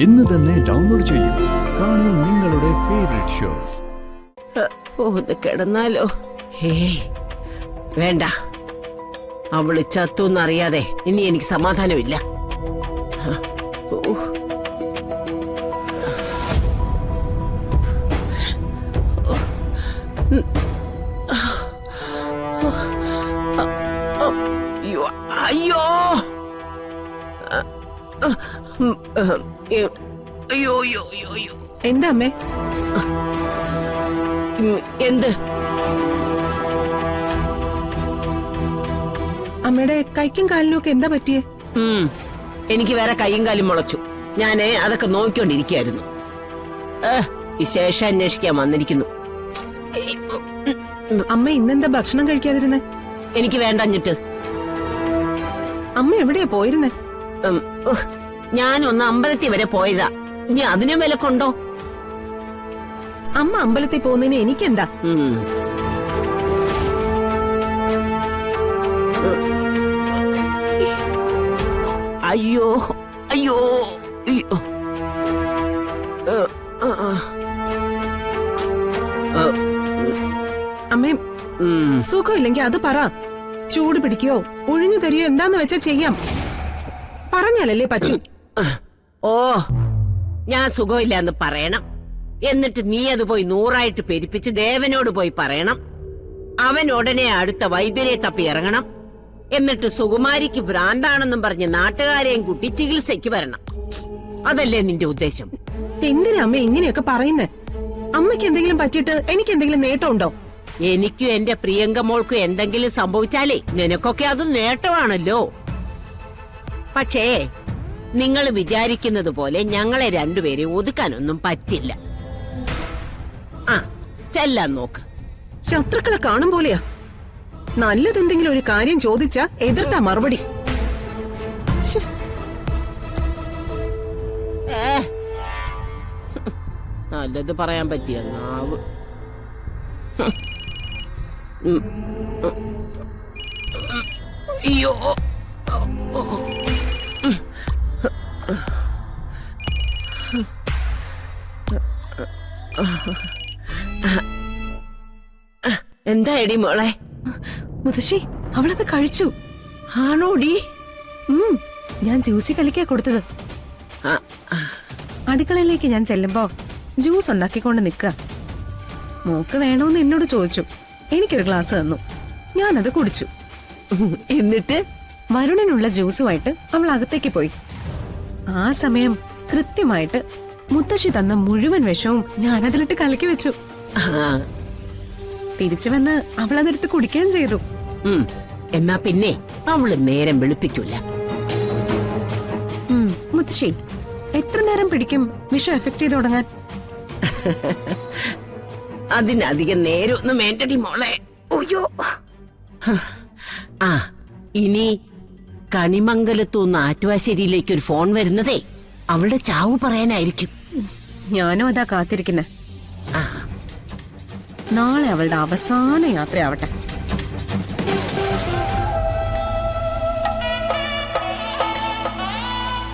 ഇന്ന് തന്നെ ഡൗൺലോഡ് ചെയ്യൂ. കാണൂ നിങ്ങളുടെ ഫേവറേറ്റ് ഷോസ്. ഒന്ന് കിടന്നാലോ? വേണ്ട, അവള് ചത്തുന്നറിയാതെ ഇനി എനിക്ക് സമാധാനമില്ല. അയ്യോ അയ്യോ അയ്യോ അയ്യോ. എന്താ അമ്മേ? എന്ത്? അമ്മയുടെ കൈക്കും കാലിനും ഒക്കെ എന്താ പറ്റിയേ? എനിക്ക് വേറെ കൈയും കാലും മുളച്ചു. ഞാന് അതൊക്കെ നോക്കിക്കൊണ്ടിരിക്കുകയായിരുന്നു. ഈ ശേഷം അന്വേഷിക്കാൻ വന്നിരിക്കുന്നു. അമ്മ ഇന്നെന്താ ഭക്ഷണം കഴിക്കാതിരുന്നേ? എനിക്ക് വേണ്ടഞ്ഞിട്ട്. അമ്മ എവിടെയാ പോയിരുന്നേ? ഞാനൊന്ന് അമ്പലത്തിൽ വരെ പോയതാ. ഇനി അതിനും വിലക്കുണ്ടോ? അമ്മ അമ്പലത്തിൽ പോകുന്നതിന് എനിക്കെന്താ? അയ്യോ അയ്യോ അയ്യോ. അമ്മേ, സുഖമില്ലെങ്കിൽ അത് പറ. ചൂട് പിടിക്കോ ഒഴിഞ്ഞു തരിയോ എന്താന്ന് വെച്ചാ ചെയ്യാം. പറഞ്ഞാലല്ലേ പറ്റൂ. ഓ, ഞാൻ സുഖമില്ലാന്ന് പറയണം. എന്നിട്ട് നീ അത് പോയി 100 പെരുപ്പിച്ച് ദേവനോട് പോയി പറയണം. അവൻ ഉടനെ അടുത്ത വൈദ്യരെ തപ്പി ഇറങ്ങണം. എന്നിട്ട് സുകുമാരിക്ക് ഭ്രാന്താണെന്നും പറഞ്ഞ് നാട്ടുകാരെയും കൂട്ടി ചികിത്സയ്ക്ക് വരണം. അതല്ലേ നിന്റെ ഉദ്ദേശം? എന്തിനാ അമ്മ ഇങ്ങനെയൊക്കെ പറയുന്നേ? അമ്മയ്ക്ക് എന്തെങ്കിലും പറ്റിയിട്ട് എനിക്ക് എന്തെങ്കിലും നേട്ടമുണ്ടോ? എനിക്കും എന്റെ പ്രിയങ്ക മോൾക്കും എന്തെങ്കിലും സംഭവിച്ചാലേ നിനക്കൊക്കെ അത് നേട്ടമാണല്ലോ. പക്ഷേ നിങ്ങൾ വിചാരിക്കുന്നത് പോലെ ഞങ്ങളെ രണ്ടുപേരെ ഒതുക്കാനൊന്നും പറ്റില്ല. ചെല്ലാൻ നോക്ക്. ശത്രുക്കളെ കാണും പോലെയാ. നല്ലതെന്തെങ്കിലും ഒരു കാര്യം ചോദിച്ചാ എതിർത്താ മറുപടി. നല്ലത് പറയാൻ പറ്റിയ നാവ്. അയ്യോ, എന്തായടി മോളെ? മുത്തശ്ശി, അവളത് കഴിച്ചു. ആണോടി? ഞാൻ ജ്യൂസി കലക്കിയാ കൊടുത്തത്. അടുക്കളയിലേക്ക് ഞാൻ ചെല്ലുമ്പോ ജ്യൂസ് ഉണ്ടാക്കിക്കൊണ്ട് നിക്ക. മോക്ക് വേണോന്ന് എന്നോട് ചോദിച്ചു. എനിക്കൊരു ഗ്ലാസ് തന്നു. ഞാനത് കുടിച്ചു. എന്നിട്ട് വരുണിനുള്ള ജ്യൂസുമായിട്ട് അവൾ അകത്തേക്ക് പോയി. ആ സമയം കൃത്യമായിട്ട് മുത്തശ്ശി തന്ന മുഴുവൻ വിഷവും ഞാനതിലിട്ട് കലക്കി വെച്ചു. തിരിച്ചു വന്ന് അവൾ അതെടുത്ത് കുടിക്കുകയും ചെയ്തു. എന്നാ പിന്നെ അവള് നേരം വെളുപ്പിക്കൂല. മുത്തശ്ശി, എത്ര നേരം പിടിക്കും വിഷം എഫക്ട് ചെയ്ത് തുടങ്ങാൻ? അതിനധികം നേരമൊന്നും വേണ്ടടി മോളെ. ഇനി കണിമംഗലത്തുനിന്ന് ആറ്റുവാശ്ശേരിയിലേക്ക് ഒരു ഫോൺ വരുന്നതേ അവളുടെ ചാവ് പറയാനായിരിക്കും. ഞാനും അതാ കാത്തിരിക്കുന്നെ. നാളെ അവളുടെ അവസാന യാത്രയാവട്ടെ.